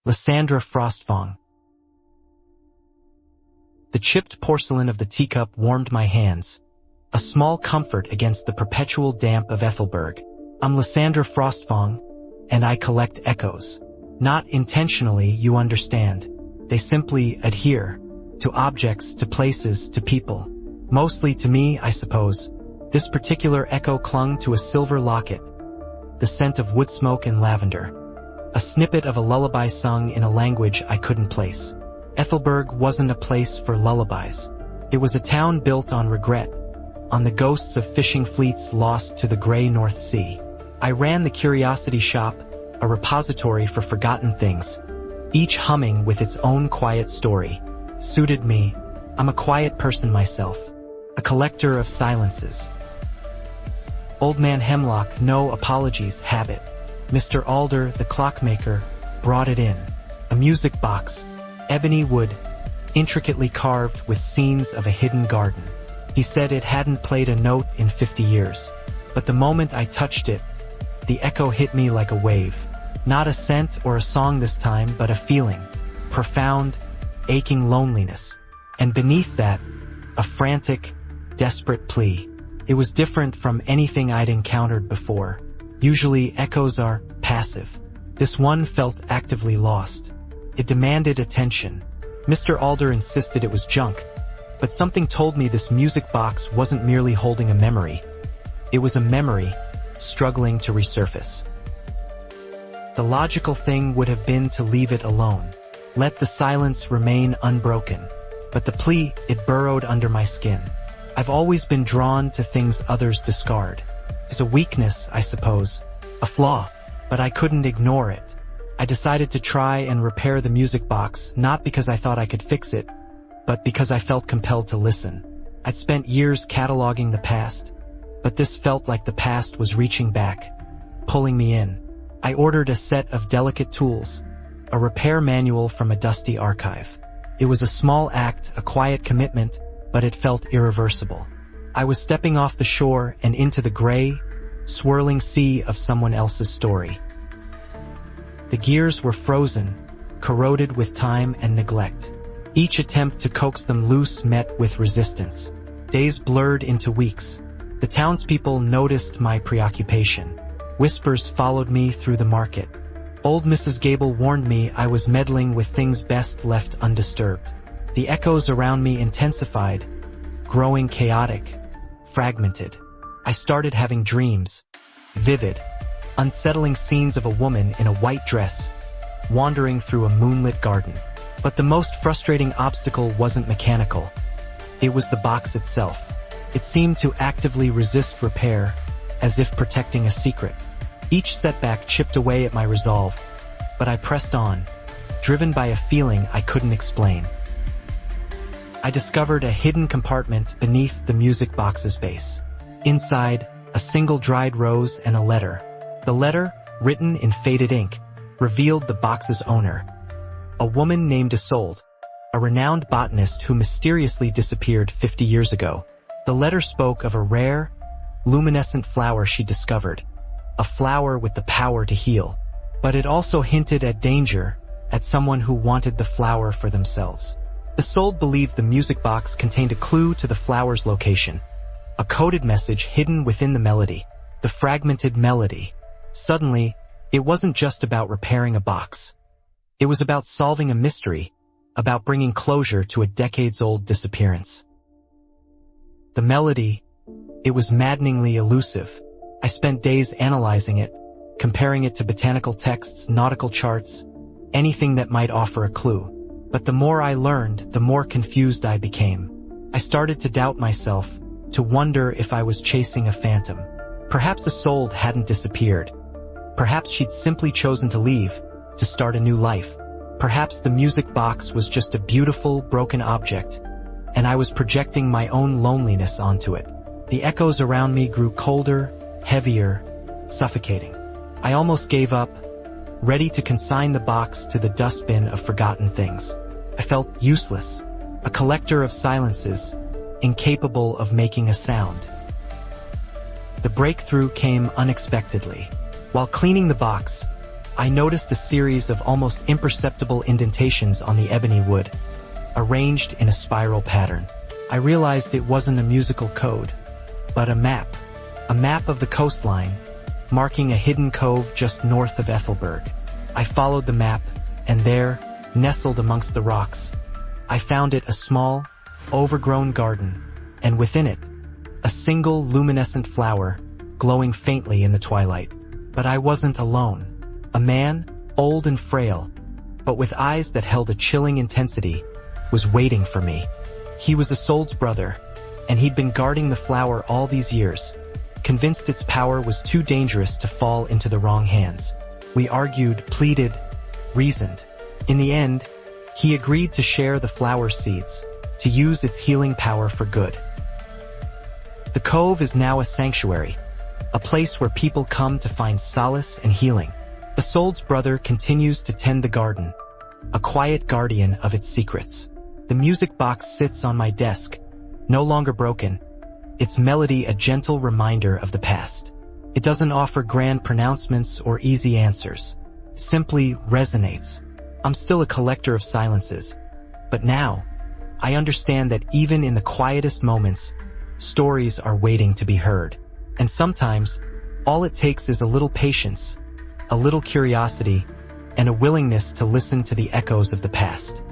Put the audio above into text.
Lysandra Frostfang. The chipped porcelain of the teacup warmed my hands, a small comfort against the perpetual damp of Ethelberg. I'm Lysandra Frostfang, and I collect echoes. Not intentionally, you understand. They simply adhere to objects, to places, to people. Mostly to me, I suppose. This particular echo clung to a silver locket, the scent of wood smoke and lavender. A snippet of a lullaby sung in a language I couldn't place. Ethelberg wasn't a place for lullabies. It was a town built on regret, on the ghosts of fishing fleets lost to the gray North Sea. I ran the curiosity shop, a repository for forgotten things, each humming with its own quiet story. Suited me. I'm a quiet person myself, a collector of silences. Old Man Hemlock, no apologies, habit. Mr. Alder, the clockmaker, brought it in. A music box, ebony wood, intricately carved with scenes of a hidden garden. He said it hadn't played a note in 50 years. But the moment I touched it, the echo hit me like a wave. Not a scent or a song this time, but a feeling. Profound, aching loneliness. And beneath that, a frantic, desperate plea. It was different from anything I'd encountered before. Usually echoes are passive. This one felt actively lost. It demanded attention. Mr. Alder insisted it was junk, but something told me this music box wasn't merely holding a memory. It was a memory, struggling to resurface. The logical thing would have been to leave it alone. Let the silence remain unbroken. But the plea, it burrowed under my skin. I've always been drawn to things others discard. It's a weakness, I suppose, a flaw, but I couldn't ignore it. I decided to try and repair the music box, not because I thought I could fix it, but because I felt compelled to listen. I'd spent years cataloging the past, but this felt like the past was reaching back, pulling me in. I ordered a set of delicate tools, a repair manual from a dusty archive. It was a small act, a quiet commitment, but it felt irreversible. I was stepping off the shore and into the gray, swirling sea of someone else's story. The gears were frozen, corroded with time and neglect. Each attempt to coax them loose met with resistance. Days blurred into weeks. The townspeople noticed my preoccupation. Whispers followed me through the market. Old Mrs. Gable warned me I was meddling with things best left undisturbed. The echoes around me intensified, growing chaotic, fragmented. I started having dreams, vivid, unsettling scenes of a woman in a white dress, wandering through a moonlit garden. But the most frustrating obstacle wasn't mechanical. It was the box itself. It seemed to actively resist repair, as if protecting a secret. Each setback chipped away at my resolve, but I pressed on, driven by a feeling I couldn't explain. I discovered a hidden compartment beneath the music box's base. Inside, a single dried rose and a letter. The letter, written in faded ink, revealed the box's owner. A woman named Isolde, a renowned botanist who mysteriously disappeared 50 years ago. The letter spoke of a rare, luminescent flower she discovered, a flower with the power to heal. But it also hinted at danger, at someone who wanted the flower for themselves. Isolde believed the music box contained a clue to the flower's location, a coded message hidden within the melody, the fragmented melody. Suddenly, it wasn't just about repairing a box. It was about solving a mystery, about bringing closure to a decades-old disappearance. The melody, it was maddeningly elusive. I spent days analyzing it, comparing it to botanical texts, nautical charts, anything that might offer a clue. But the more I learned, the more confused I became. I started to doubt myself, to wonder if I was chasing a phantom. Perhaps Isolde hadn't disappeared. Perhaps she'd simply chosen to leave, to start a new life. Perhaps the music box was just a beautiful, broken object, and I was projecting my own loneliness onto it. The echoes around me grew colder, heavier, suffocating. I almost gave up, ready to consign the box to the dustbin of forgotten things. I felt useless, a collector of silences, incapable of making a sound. The breakthrough came unexpectedly. While cleaning the box, I noticed a series of almost imperceptible indentations on the ebony wood, arranged in a spiral pattern. I realized it wasn't a musical code, but a map of the coastline, marking a hidden cove just north of Ethelberg. I followed the map, and there, nestled amongst the rocks, I found it a small, overgrown garden, and within it, a single luminescent flower, glowing faintly in the twilight. But I wasn't alone. A man, old and frail, but with eyes that held a chilling intensity, was waiting for me. He was Isolde's brother, and he'd been guarding the flower all these years, convinced its power was too dangerous to fall into the wrong hands. We argued, pleaded, reasoned. In the end, he agreed to share the flower seeds, to use its healing power for good. The cove is now a sanctuary, a place where people come to find solace and healing. Isolde's brother continues to tend the garden, a quiet guardian of its secrets. The music box sits on my desk, no longer broken, its melody a gentle reminder of the past. It doesn't offer grand pronouncements or easy answers, simply resonates. I'm still a collector of silences, but now, I understand that even in the quietest moments, stories are waiting to be heard. And sometimes, all it takes is a little patience, a little curiosity, and a willingness to listen to the echoes of the past.